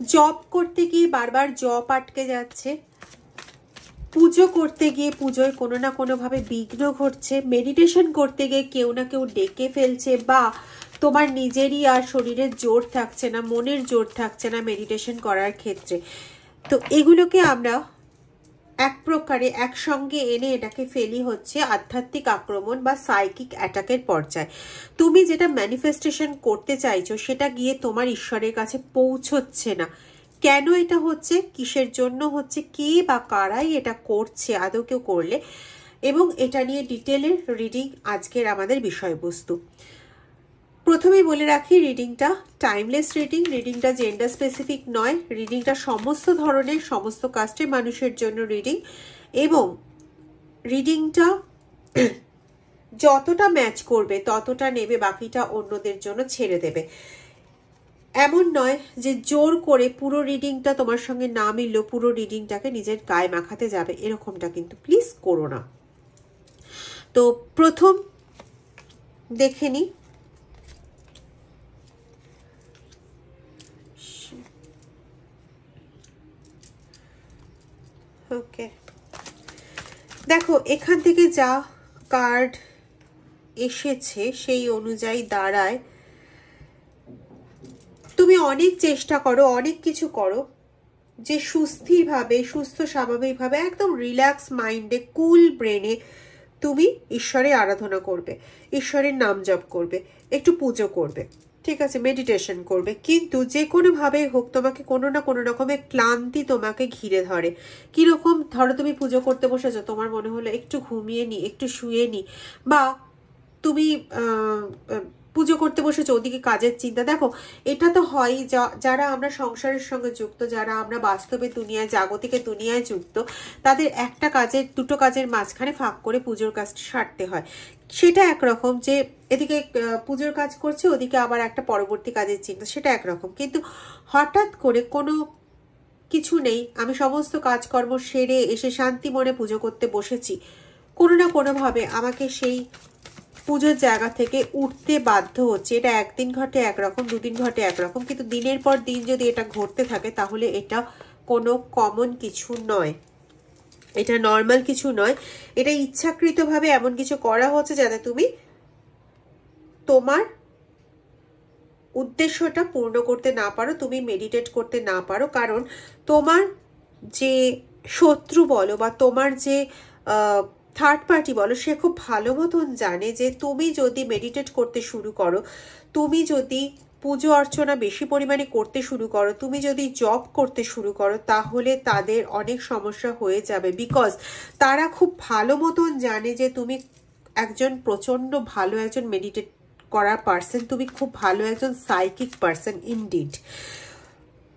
Job করতে গিয়ে বারবার জব আটকে যাচ্ছে, পুজো করতে গিয়ে পুজোয় কোনো না কোনোভাবে বিঘ্ন ঘটছে, মেডিটেশন করতে গিয়ে কেউ না কেউ ডেকে ফেলছে, বা তোমার নিজেরই আর শরীরের জোর থাকছে না, মনের জোর থাকছে না মেডিটেশন করার ক্ষেত্রে। তো এগুলোকে আমরা এক প্রকারে একসঙ্গে এনে এটাকে ফেলি হচ্ছে আধ্যাত্মিক আক্রমণ বা সাইকিক অ্যাটাকের পর্যায়ে। তুমি যেটা ম্যানিফেস্টেশন করতে চাইছো সেটা গিয়ে তোমার ঈশ্বরের কাছে পৌঁছচ্ছে না। কেন এটা হচ্ছে, কিসের জন্য হচ্ছে, কে বা কারাই এটা করছে, আদৌ কেউ করলে, এবং এটা নিয়ে ডিটেলের রিডিং আজকের আমাদের বিষয়বস্তু। প্রথমেই বলে রাখি, রিডিংটা টাইমলেস রিডিং, রিডিংটা জেন্ডার স্পেসিফিক নয়, রিডিংটা সমস্ত ধরনের সমস্ত কাস্টের মানুষের জন্য রিডিং, এবং রিডিংটা যতটা ম্যাচ করবে ততটা নেবে, বাকিটা অন্যদের জন্য ছেড়ে দেবে। এমন নয় যে জোর করে পুরো রিডিংটা তোমার সঙ্গে না মিললো পুরো রিডিংটাকে নিজের গায়ে মাখাতে যাবে, এরকমটা কিন্তু প্লিজ করো না। তো প্রথম দেখে নি, ওকে দেখো এখান থেকে যা কার্ড এসেছে সেই অনুযায়ী দাঁড়ায় তুমি অনেক চেষ্টা করো, অনেক কিছু করো যে সুস্থিরভাবে, সুস্থ স্বাভাবিকভাবে, একদম রিল্যাক্স মাইন্ডে, কুল ব্রেনে তুমি ঈশ্বরের আরাধনা করবে, ঈশ্বরের নাম জপ করবে, একটু পুজো করবে, ঠিক আছে, মেডিটেশন করবে, কিন্তু যে কোনোভাবে হোক তোমাকে কোনো না কোনো রকমের ক্লান্তি তোমাকে ঘিরে ধরে। কিরকম, ধরো তুমি পুজো করতে বসেছো, তোমার মনে হলো একটু ঘুমিয়ে নি, একটু শুয়ে নি, বা তুমি পুজো করতে বসেছো, ওদিকে কাজের চিন্তা। দেখো এটা তো হয়, যারা আমরা সংসারের সঙ্গে যুক্ত, যারা আমরা বাস্তবে দুনিয়ায়, জাগতিকের দুনিয়ায় যুক্ত, তাদের একটা কাজের, দুটো কাজের মাঝখানে ফাঁক করে পুজোর কাজটা সারতে হয়। সেটা একরকম, যে এদিকে পুজোর কাজ করছে, ওদিকে আবার একটা পরবর্তী কাজের চিন্তা, সেটা একরকম। কিন্তু হঠাৎ করে কোনো কিছু নেই, আমি সমস্ত কাজকর্ম সেরে এসে শান্তি মনে পুজো করতে বসেছি, কোনো না কোনোভাবে আমাকে সেই পুজোর জায়গা থেকে উঠতে বাধ্য হচ্ছে। এটা একদিন ঘটে একরকম, দুদিন ঘটে একরকম, কিন্তু দিনের পর দিন যদি এটা ঘটতে থাকে তাহলে এটা কোনো কমন কিছু নয়, এটা নর্মাল কিছু নয়। এটা ইচ্ছাকৃতভাবে এমন কিছু করা হচ্ছে যাতে তুমি তোমার উদ্দেশ্যটা পূর্ণ করতে না পারো, তুমি মেডিটেট করতে না পারো। কারণ তোমার যে শত্রু বলো বা তোমার যে থার্ড পার্টি বলো, সে খুব ভালো মতন জানে যে তুমি যদি মেডিটেট করতে শুরু করো, তুমি যদি পুজো অর্চনা বেশি পরিমাণে করতে শুরু করো, তুমি যদি জব করতে শুরু করো, তাহলে তাদের অনেক সমস্যা হয়ে যাবে। বিকজ তারা খুব ভালো মতন জানে যে তুমি একজন প্রচন্ড ভালো একজন মেডিটেট করার পার্সন, তুমি খুব ভালো একজন সাইকিক পার্সন ইনডিড।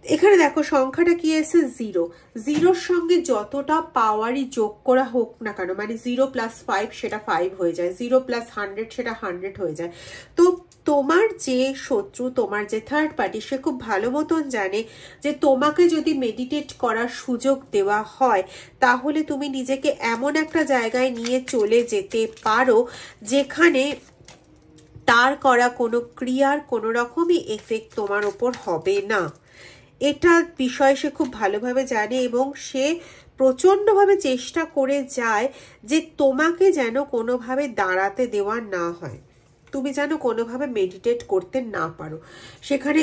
এখানে দেখো সংখ্যাটা কি এসে 0, 0-র সঙ্গে যতটা পাওয়ারই যোগ করা হোক না কেন, মানে 0 + 5 সেটা 5 হয়ে যায়, 0 + 100 সেটা 100 হয়ে যায়। তো তোমার যে শত্রু, তোমার যে থার্ড পার্টি, সে খুব ভালো মতন জানে যে তোমাকে যদি মেডিটেট করার সুযোগ দেওয়া হয় তাহলে তুমি নিজেকে এমন একটা জায়গায় নিয়ে চলে যেতে পারো যেখানে তার করা কোনো ক্রিয়ার কোনো রকমই এফেক্ট তোমার ওপর হবে না। এটা বিষয় সে খুব ভালোভাবে জানে, এবং সে প্রচণ্ডভাবে চেষ্টা করে যায় যে তোমাকে যেন কোনোভাবে দাঁড়াতে দেওয়া না হয়, তুমি যেন কোনোভাবে মেডিটেট করতে না পারো। সেখানে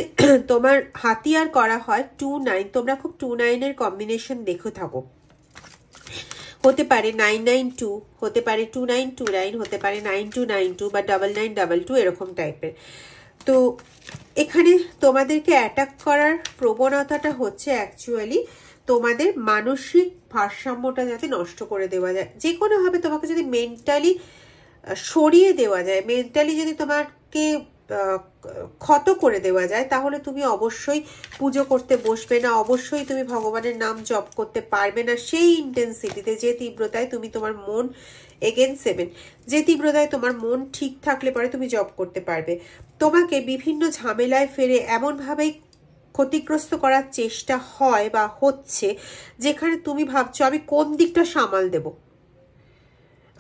তোমার হাতিয়ার করা হয় 2-9, তোমরা খুব 2-9-এর কম্বিনেশন দেখে থাকো, হতে পারে 992, হতে পারে 2929, হতে পারে 9292 বা 9922, এরকম টাইপের। তো এখানে তোমাদেরকে অ্যাটাক করার প্রবণতাটা হচ্ছে অ্যাকচুয়ালি তোমাদের মানসিক ভারসাম্যটা যাতে নষ্ট করে দেওয়া যায়, যে কোনোভাবে তোমাকে যদি মেন্টালি সরিয়ে দেওয়া যায়, মেন্টালি যদি তোমাকে ক্ষত করে দেওয়া যায়, তাহলে তুমি অবশ্যই পুজো করতে বসবে না, অবশ্যই তুমি ভগবানের নাম জপ করতে পারবে না সেই ইন্টেন্সিটিতে, যে তীব্রতায় তুমি তোমার মন এগেন 7, যে তীব্রতায় তোমার মন ঠিক থাকলে পরে তুমি জপ করতে পারবে। তোমাকে বিভিন্ন ঝামেলায় ফেলে এমনভাবেই ক্ষতিগ্রস্ত করার চেষ্টা হয় বা হচ্ছে যেখানে তুমি ভাবছো আমি কোন দিকটা সামাল দেব,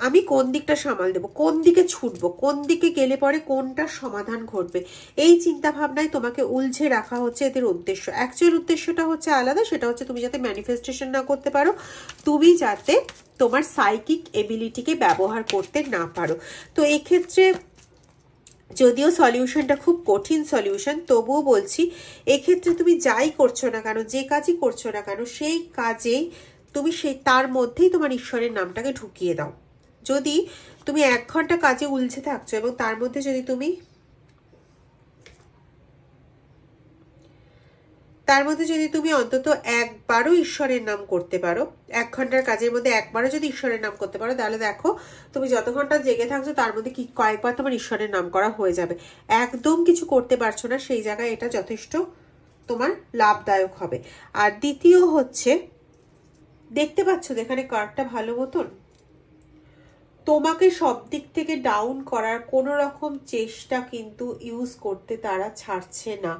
আমি কোন দিকটা সামাল দেবো, কোন দিকে ছুটবো, কোন দিকে গেলে পরে কোনটার সমাধান ঘটবে, এই চিন্তা ভাবনায় তোমাকে উলঝে রাখা হচ্ছে এদের উদ্দেশ্য। অ্যাকচুয়াল উদ্দেশ্যটা হচ্ছে আলাদা, সেটা হচ্ছে তুমি যাতে ম্যানিফেস্টেশন না করতে পারো, তুমি যাতে তোমার সাইকিক এবিলিটিকে ব্যবহার করতে না পারো। তো এক্ষেত্রে যদিও সলিউশনটা খুব কঠিন সলিউশন, তবুও বলছি এক্ষেত্রে তুমি যাই করছো না কেন, যে কাজই করছো না কেন, সেই কাজেই তুমি তার মধ্যেই তোমার ঈশ্বরের নামটাকে ঢুকিয়ে দাও। যদি তুমি 1 ঘন্টা কাজে উলঝে থাকছো এবং তার মধ্যে যদি তুমি অন্তত একবারও ঈশ্বরের নাম করতে পারো, 1 ঘন্টার কাজের মধ্যে একবারও যদি ঈশ্বরের নাম করতে পারো, তাহলে দেখো তুমি যত ঘন্টা জেগে থাকছো তার মধ্যে কয়েকবার তোমার ঈশ্বরের নাম করা হয়ে যাবে। একদম কিছু করতে পারছো না, সেই জায়গায় এটা যথেষ্ট তোমার লাভদায়ক হবে। আর দ্বিতীয় হচ্ছে, দেখতে পাচ্ছ এখানে কার্ডটা ভালো মতন, তোমাকে সব দিক থেকে ডাউন করার কোনো রকম চেষ্টা কিন্তু ইউজ করতে তারা ছাড়ছে না।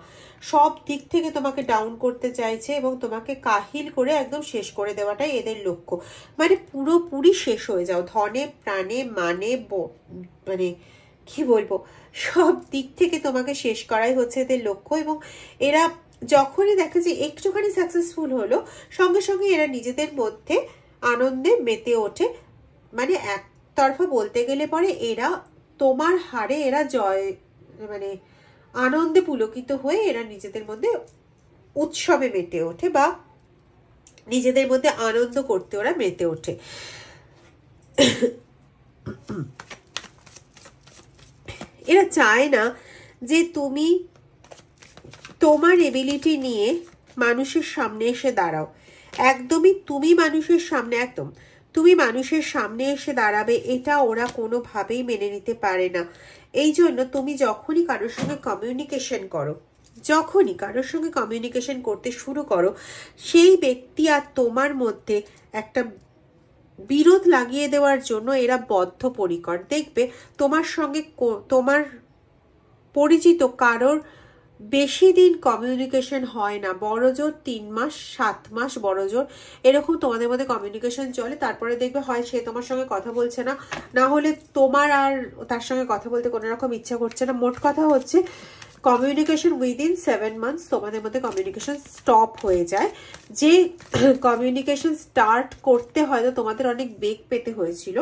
সব দিক থেকে তোমাকে ডাউন করতে চাইছে এবং তোমাকে কাহিল করে একদম শেষ করে দেওয়াটাই এদের লক্ষ্য। মানে পুরোপুরি শেষ হয়ে যাও, ধনে প্রাণে মানে কি বলবো, সব দিক থেকে তোমাকে শেষ করাই হচ্ছে এদের লক্ষ্য। এবং এরা যখনই দেখে যে একটুখানি সাকসেসফুল হলো, সঙ্গে সঙ্গে এরা নিজেদের মধ্যে আনন্দে মেতে ওঠে। মানে একতরফা বলতে গেলে পরে এরা তোমার হারে এরা আনন্দে পুলকিত হয়ে এরা নিজেদের মধ্যে উৎসবে মেতে ওঠে, বা নিজেদের মধ্যে আনন্দ করতে ওরা মেতে ওঠে। এরা চায় না যে তুমি তোমার এবিলিটি নিয়ে মানুষের সামনে এসে দাঁড়াও। একদমই তুমি মানুষের সামনে এসে দাঁড়াবে, এটা ওরা কোনোভাবেই মেনে নিতে পারে না। এই জন্য তুমি যখনই কারোর সঙ্গে কমিউনিকেশন করতে শুরু করো, সেই ব্যক্তি আর তোমার মধ্যে একটা বিরোধ লাগিয়ে দেওয়ার জন্য এরা বদ্ধপরিকর। দেখবে তোমার সঙ্গে তোমার পরিচিত কারোর বেশি দিন কমিউনিকেশন হয় না, বড়জোর 3 মাস 7 মাস বড়জোর এরকম তোমাদের মধ্যে কমিউনিকেশন চলে। তারপরে দেখবে হয় সে তোমার সঙ্গে কথা বলছে না, না হলে তোমার আর তার সঙ্গে কথা বলতে কোনো রকম ইচ্ছা করছে না। মোট কথা হচ্ছে কমিউনিকেশন উইদিন 7 মান্থস তোমাদের মধ্যে কমিউনিকেশন স্টপ হয়ে যায়। যে কমিউনিকেশন স্টার্ট করতে হয়তো তোমাদের অনেক বেগ পেতে হয়েছিল,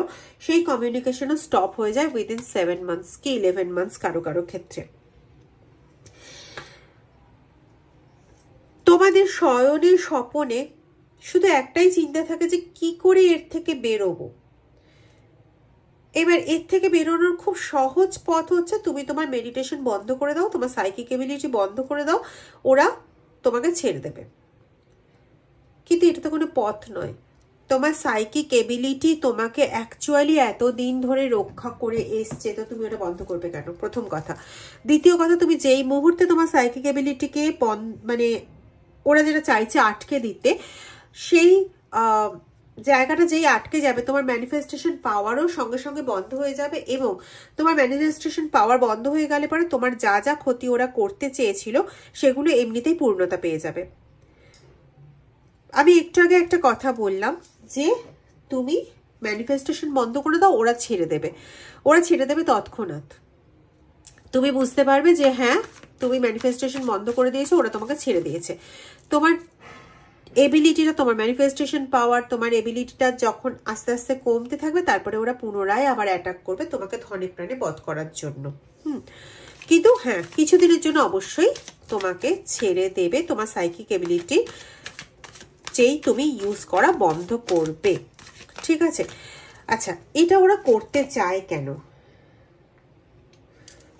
সেই কমিউনিকেশনও স্টপ হয়ে যায় উইদিন 7 মান্থস কি 11 মান্থস কারো কারো ক্ষেত্রে। তোমাদের শয়নে স্বপনে শুধু একটাই চিন্তা থাকে যে কি করে এর থেকে বেরোবো। এবার এর থেকে বেরোনোর খুব সহজ পথ হচ্ছে তুমি তোমার মেডিটেশন বন্ধ করে দাও, তোমার সাইকিক এবিলিটি বন্ধ করে দাও, ওরা তোমাকে ছেড়ে দেবে। কিন্তু এটা তো কোনো পথ নয়। তোমার সাইকিক এবিলিটি তোমাকে অ্যাকচুয়ালি এতদিন ধরে রক্ষা করে এসছে, তো তুমি ওটা বন্ধ করবে কেন? প্রথম কথা। দ্বিতীয় কথা, তুমি যেই মুহূর্তে তোমার সাইকিক এবিলিটিকে ওরা যেটা চাইছে আটকে দিতে, সেই জায়গাটা যেই আটকে যাবে, তোমার ম্যানিফেস্টেশন পাওয়ারও সঙ্গে সঙ্গে বন্ধ হয়ে যাবে। এবং তোমার ম্যানিফেস্টেশন পাওয়ার বন্ধ হয়ে গেলে পরে তোমার যা যা ক্ষতি ওরা করতে চেয়েছিল সেগুলো এমনিতেই পূর্ণতা পেয়ে যাবে। আমি একটু আগে একটা কথা বললাম যে তুমি ম্যানিফেস্টেশন বন্ধ করে দাও, ওরা ছেড়ে দেবে তৎক্ষণাৎ। তুমি বুঝতে পারবে যে হ্যাঁ, তুমি ম্যানিফেস্টেশন বন্ধ করে দিয়েছো, ওরা তোমাকে ছেড়ে দিয়েছে। তোমার এবিলিটিটা, তোমার ম্যানিফেস্টেশন পাওয়ার, তোমার এবিলিটিটা যখন আস্তে আস্তে কমতে থাকবে, তারপরে ওরা পুনরায় আবার অ্যাটাক করবে তোমাকে ধনে প্রাণে বধ করার জন্য। কিন্তু হ্যাঁ, কিছুদিনের জন্য অবশ্যই তোমাকে ছেড়ে দেবে, তোমার সাইকিক এবিলিটি যেই তুমি ইউজ করা বন্ধ করবে। ঠিক আছে? আচ্ছা, এটা ওরা করতে চায় কেন?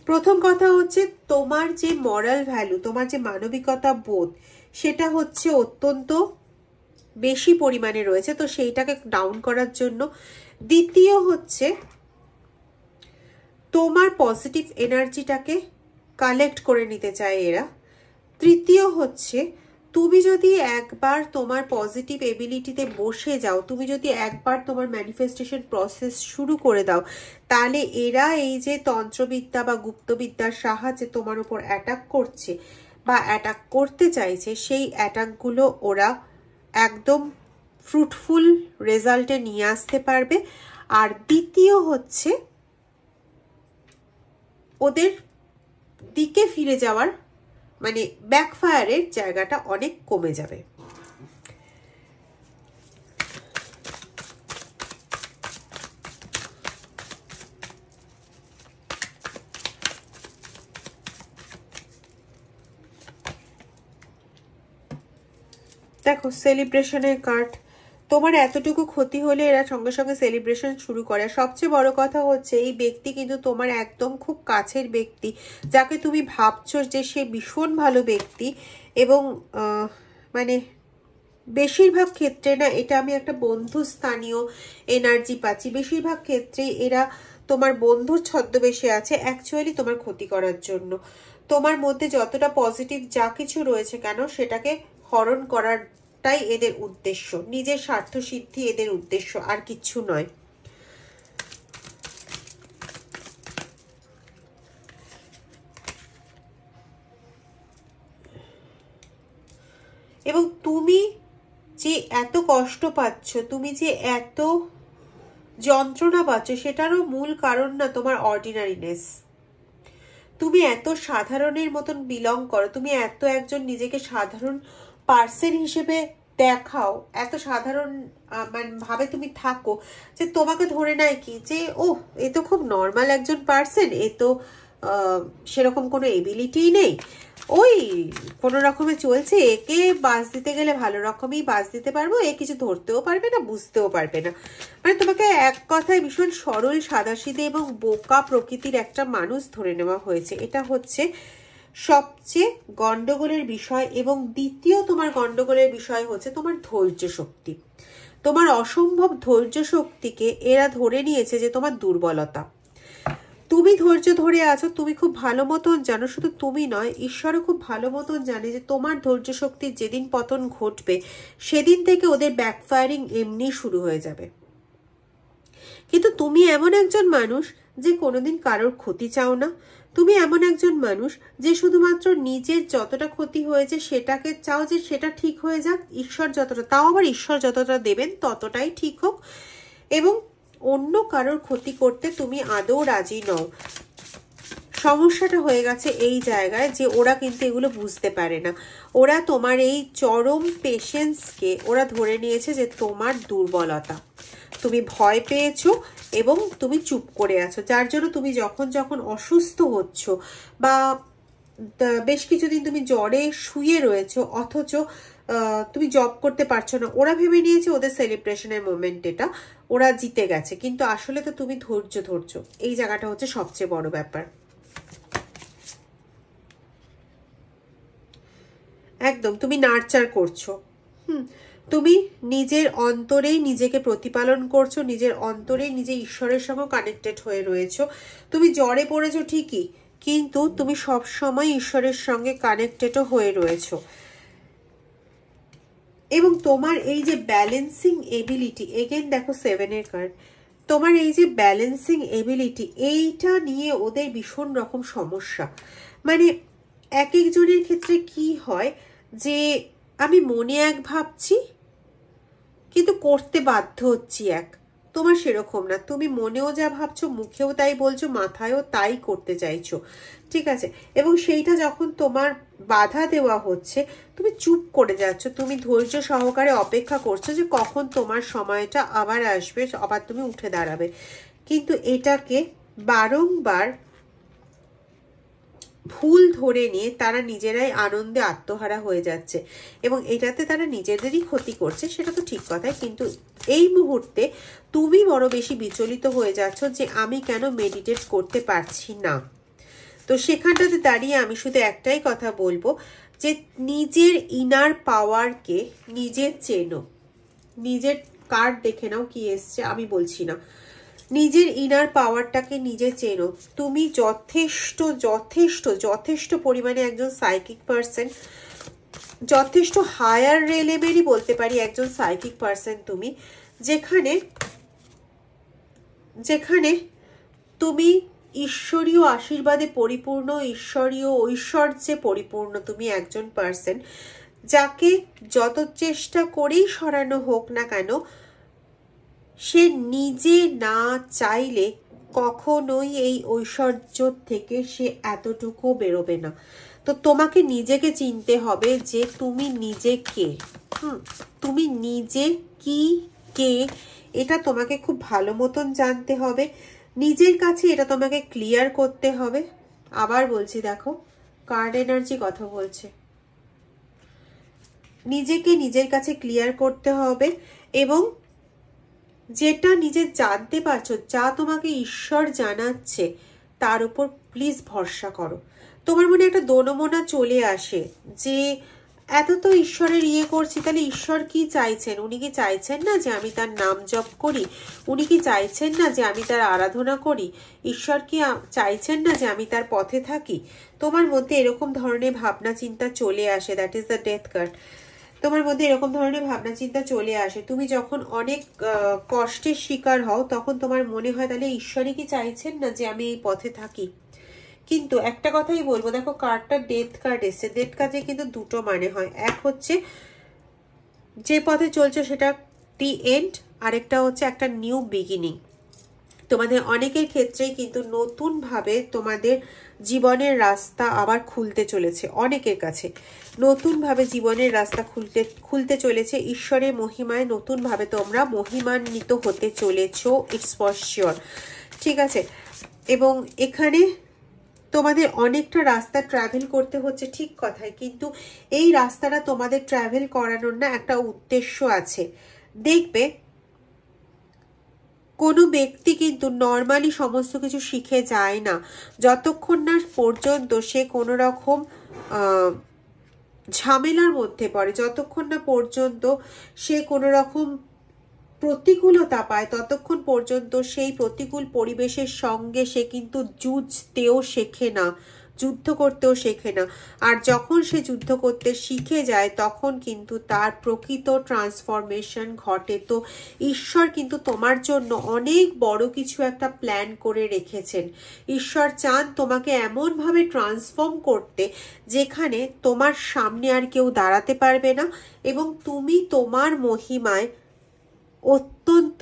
প্রথম কথা হচ্ছে, তোমার যে মরাল ভ্যালু, তোমার যে মানবিকতা বোধ, সেটা হচ্ছে অত্যন্ত বেশি পরিমাণে রয়েছে, তো সেইটাকে ডাউন করার জন্য। দ্বিতীয় হচ্ছে, তোমার পজিটিভ এনার্জিটাকে কালেক্ট করে নিতে চায় এরা। তৃতীয় হচ্ছে, তুমি যদি একবার তোমার পজিটিভ এবিলিটিতে বসে যাও, তুমি যদি একবার তোমার ম্যানিফেস্টেশন প্রসেস শুরু করে দাও, তাহলে এরা এই যে তন্ত্রবিদ্যা বা গুপ্তবিদ্যার সাহায্যে তোমার উপর অ্যাটাক করছে বা অ্যাটাক করতে চাইছে, সেই অ্যাটাকগুলো ওরা একদম ফ্রুটফুল রেজাল্টে নিয়ে আসতে পারবে। আর দ্বিতীয় হচ্ছে ওদের দিকে ফিরে যাওয়ার মানে ব্যাকফায়ারের জায়গাটা অনেক কমে যাবে। দেখো সেলিব্রেশনের কার্ড, তোমার এতটুকু ক্ষতি হলে এরা সঙ্গে সঙ্গে সেলিব্রেশন শুরু করে। সবচেয়ে বড় কথা হচ্ছে এই ব্যক্তি কিন্তু তোমার একদম খুব কাছের ব্যক্তি, যাকে তুমি ভাবছো যে সে ভীষণ ভালো ব্যক্তি, এবং মানে বেশিরভাগ ক্ষেত্রে না, এটা আমি একটা বন্ধু স্থানীয় এনার্জি পাচ্ছি, বেশিরভাগ ক্ষেত্রে এরা তোমার বন্ধুর ছদ্মবেশে আছে অ্যাকচুয়ালি তোমার ক্ষতি করার জন্য। তোমার মধ্যে যতটা পজিটিভ যা কিছু রয়েছে কেন সেটাকে হরণ করাটাই এদের উদ্দেশ্য, নিজের স্বার্থ সিদ্ধি এদের উদ্দেশ্য, আর কিচ্ছু নয়। এবং তুমি যে এত কষ্ট পাচ্ছ, তুমি যে এত যন্ত্রণা পাচ্ছ, সেটারও মূল কারণ না তোমার অর্ডিনারিনেস। তুমি এত সাধারণের মতন বিলং করো, তুমি এত একজন নিজেকে সাধারণ পার্সন হিসেবে দেখাও, এত সাধারণ ভাবে তুমি থাকো যে তোমাকে ধরে নেয় কি যে ও এ তো খুব নর্মাল একজন পার্সন, এ তো সেরকম কোনো এবিলিটি নেই, ওই কোনো রকমে চলছে, একে বাস দিতে গেলে ভালো রকমই বাস দিতে পারবো, এ কিছু ধরতেও পারবে না, বুঝতেও পারবে না। মানে তোমাকে এক কথায় ভীষণ সরল সাদাসিধে এবং বোকা প্রকৃতির একটা মানুষ ধরে নেওয়া হয়েছে। এটা হচ্ছে সবচেয়ে গন্ডগোলের বিষয়। এবং দ্বিতীয় তোমার গন্ডগোলের বিষয় হচ্ছে তোমার ধৈর্য শক্তি। তোমার অসম্ভব ধৈর্য শক্তিকে এরা ধরে নিয়েছে যে তোমার দুর্বলতা। তুমি ধৈর্য ধরে আছো, তুমি খুব ভালো মতন জানো, শুধু তুমি নয় ঈশ্বরও খুব ভালো মতন জানে যে তোমার ধৈর্য শক্তির যেদিন পতন ঘটবে সেদিন থেকে ওদের ব্যাকফায়ারিং এমনি শুরু হয়ে যাবে। কিন্তু তুমি এমন একজন মানুষ যে কোনোদিন কারোর ক্ষতি চাও না। তুমি এমন একজন মানুষ যে শুধুমাত্র নিজের যতটা ক্ষতি হয়েছে সেটাকে চাও যে সেটা ঠিক হয়ে যাক, ঈশ্বর যতটা, তাও আবার ঈশ্বর যতটা দেবেন ততটাই ঠিক হোক, এবং অন্য কারোর ক্ষতি করতে তুমি আদৌ রাজি নও। সমস্যাটা হয়ে গেছে এই জায়গায় যে ওরা কিন্তু এগুলো বুঝতে পারে না। ওরা তোমার এই চরম পেশেন্সকে ওরা ধরে নিয়েছে যে তোমার দুর্বলতা। তুমি ভয় পেয়েছো এবং তুমি চুপ করে আছো, যার জন্য তুমি যখন যখন অসুস্থ হচ্ছ বা বেশ কিছুদিন তুমি জ্বরে শুয়ে রয়েছো অথচ তুমি জব করতে পারছো না, ওরা ভেবে নিয়েছে ওদের সেলিব্রেশনের মোমেন্ট এটা, ওরা জিতে গেছে, কিন্তু আসলে তো তুমি ধৈর্য ধরছো। এই জায়গাটা হচ্ছে সবচেয়ে বড় ব্যাপার। একদম তুমি নার্চার করছো, তুমি নিজের অন্তরেই নিজেকে প্রতিপালন করছো, নিজের অন্তরেই নিজে ঈশ্বরের সঙ্গে কানেক্টেড হয়ে রয়েছো। তুমি জ্বরে পড়েছো ঠিকই, কিন্তু তুমি সব সময় ঈশ্বরের সঙ্গে কানেক্টেডও হয়ে রয়েছো। এবং তোমার এই যে ব্যালেন্সিং এবিলিটি, এগেন দেখো 7-এর কার্ড, তোমার এই যে ব্যালেন্সিং এবিলিটি, এইটা নিয়ে ওদের ভীষণ রকম সমস্যা। মানে এক একজনের ক্ষেত্রে কি হয় যে আমি মনে এক ভাবছি কিন্তু করতে বাধ্য হচ্ছি এক, তোমার সেরকম না, তুমি মনেও যা ভাবছো মুখেও তাই বলছো, মাথায়ও তাই করতে চাইছো, ঠিক আছে। এবং সেইটা যখন তোমার বাধা দেওয়া হচ্ছে তুমি চুপ করে যাচ্ছ, তুমি ধৈর্য সহকারে অপেক্ষা করছো যে কখন তোমার সময়টা আবার আসবে, আবার তুমি উঠে দাঁড়াবে। কিন্তু এটাকে বারংবার ভুল ধরে নিয়ে তারা নিজেরাই আনন্দে আত্মহারা হয়ে যাচ্ছে এবং এটাতে তারা নিজেদেরই ক্ষতি করছে, সেটা তো ঠিক কথাই। কিন্তু এই মুহূর্তে তুমি বড় বেশি বিচলিত হয়ে যাচ্ছ যে আমি কেন মেডিটেট করতে পারছি না। তো সেখানটাতে দাঁড়িয়ে আমি শুধু একটাই কথা বলবো যে নিজের ইনার পাওয়ারকে নিজে চেনো। নিজের কার্ড দেখে নাও কি এসছে, আমি বলছি না, নিজের ইনার পাওয়ারটাকে নিজে চেনো। তুমি যথেষ্ট যথেষ্ট যথেষ্ট পরিমাণে একজন সাইকিক পার্সন, যথেষ্ট হায়ার লেভেলই বলতে পারি একজন সাইকিক পার্সন তুমি, যেখানে যেখানে তুমি ঈশ্বরীয় আশীর্বাদে পরিপূর্ণ, ঈশ্বরীয় ঐশ্বর্যে পরিপূর্ণ তুমি একজন পার্সন, যাকে যত চেষ্টা করেই সরানো হোক না কেন সে নিজে না চাইলে কখনোই এই ঐশ্বর্য থেকে সে এতটুকু বেরোবে না। তো তোমাকে নিজেকে চিনতে হবে যে তুমি নিজে কে, তুমি নিজে কি কে, এটা তোমাকে খুব ভালো মতন জানতে হবে। নিজের কাছে এটা তোমাকে ক্লিয়ার করতে হবে। আবার বলছি, দেখো কার্ড এনার্জি কথা বলছে, নিজেকে নিজের কাছে ক্লিয়ার করতে হবে এবং যেটা নিজে জানতে পারছো, যা তোমাকে ঈশ্বর জানাচ্ছে, তার উপর প্লিজ ভরসা করো। তোমার মনে একটা দোনমনা চলে আসে যে এত তো ঈশ্বরের করছি, তাহলে ঈশ্বর কি চাইছেন? উনি কি চাইছেন না যে আমি তার নাম জপ করি? উনি কি চাইছেন না যে আমি তার আরাধনা করি? ঈশ্বর কি চাইছেন না যে আমি তার পথে থাকি? তোমার মধ্যে এরকম ধরনের ভাবনা চিন্তা চলে আসে। That is the death card. তোমার মধ্যে এরকম ধরনের ভাবনা চিন্তা চলে আসে। তুমি যখন অনেক কষ্টের শিকার হও, তখন তোমার মনে হয় তাহলে ঈশ্বরই কি চাইছেন না যে আমি এই পথে থাকি? কিন্তু একটা কথাই বলবো, দেখো কার্ডটা ডেথ কার্ড এসছে। ডেথ কার্ডে কিন্তু দুটো মানে হয়, এক হচ্ছে যে পথে চলছো সেটা দি এন্ড, আরেকটা হচ্ছে একটা নিউ বিগিনিং। তোমাদের অনেকের ক্ষেত্রেই কিন্তু নতুনভাবে তোমাদের জীবনের রাস্তা আবার খুলতে চলেছে। অনেকের কাছে নতুনভাবে জীবনের রাস্তা খুলতে চলেছে। ঈশ্বরের মহিমায় নতুনভাবে তোমরা মহিমান্বিত হতে চলেছো, ইটস ফর শিওর। ঠিক আছে, এবং এখানে তোমাদের অনেকটা রাস্তা ট্রাভেল করতে হচ্ছে, ঠিক কথাই, কিন্তু এই রাস্তাটা তোমাদের ট্রাভেল করানোর না একটা উদ্দেশ্য আছে। দেখবে কোনো ব্যক্তি কিন্তু নর্মালি সমস্ত কিছু শিখে যায় না যতক্ষণ না পর্যন্ত সে কোনো রকম ঝামেলার মধ্যে পড়ে, যতক্ষণ না পর্যন্ত সে কোনো রকম প্রতিকূলতা পায়, ততক্ষণ পর্যন্ত সেই প্রতিকূল পরিবেশের সঙ্গে সে কিন্তু যুঝতেও শেখে না, যুদ্ধ করতেও শেখে না। আর যখন সে যুদ্ধ করতে শিখে যায়, তখন কিন্তু তার প্রকৃত ট্রান্সফরমেশন ঘটে। তো ঈশ্বর কিন্তু তোমার জন্য অনেক বড় কিছু একটা প্ল্যান করে রেখেছেন। ঈশ্বর চান তোমাকে এমনভাবে ট্রান্সফর্ম করতে যেখানে তোমার সামনে আর কেউ দাঁড়াতে পারবে না এবং তুমি তোমার মহিমায় অত্যন্ত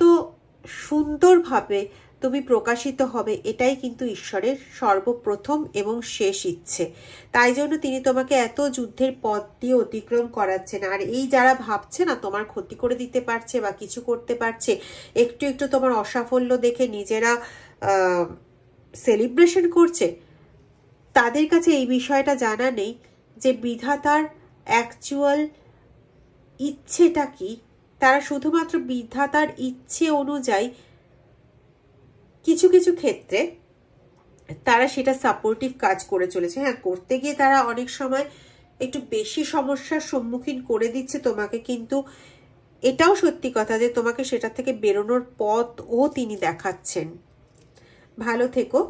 সুন্দরভাবে তুমি প্রকাশিত হবে। এটাই কিন্তু ঈশ্বরের সর্বপ্রথম এবং শেষ ইচ্ছে। তাই জন্য তিনি তোমাকে এত যুদ্ধের পথ দিয়ে অতিক্রম করাচ্ছেন। আর এই যারা ভাবছে না তোমার ক্ষতি করে দিতে পারছে বা কিছু করতে পারছে, একটু একটু তোমার অসাফল্য দেখে নিজেরা সেলিব্রেশন করছে, তাদের কাছে এই বিষয়টা জানা নেই যে বিধাতার অ্যাকচুয়াল ইচ্ছেটা কি। তারা শুধুমাত্র বিধাতার ইচ্ছে অনুযায়ী কিছু কিছু ক্ষেত্রে তারা সেটা সাপোর্টিভ কাজ করে চলেছে। হ্যাঁ, করতে গিয়ে তারা অনেক সময় একটু বেশি সমস্যার সম্মুখীন করে দিচ্ছে তোমাকে, কিন্তু এটাও সত্যি কথা যে তোমাকে সেটা থেকে বেরোনোর পথও তিনি দেখাচ্ছেন। ভালো থেকো।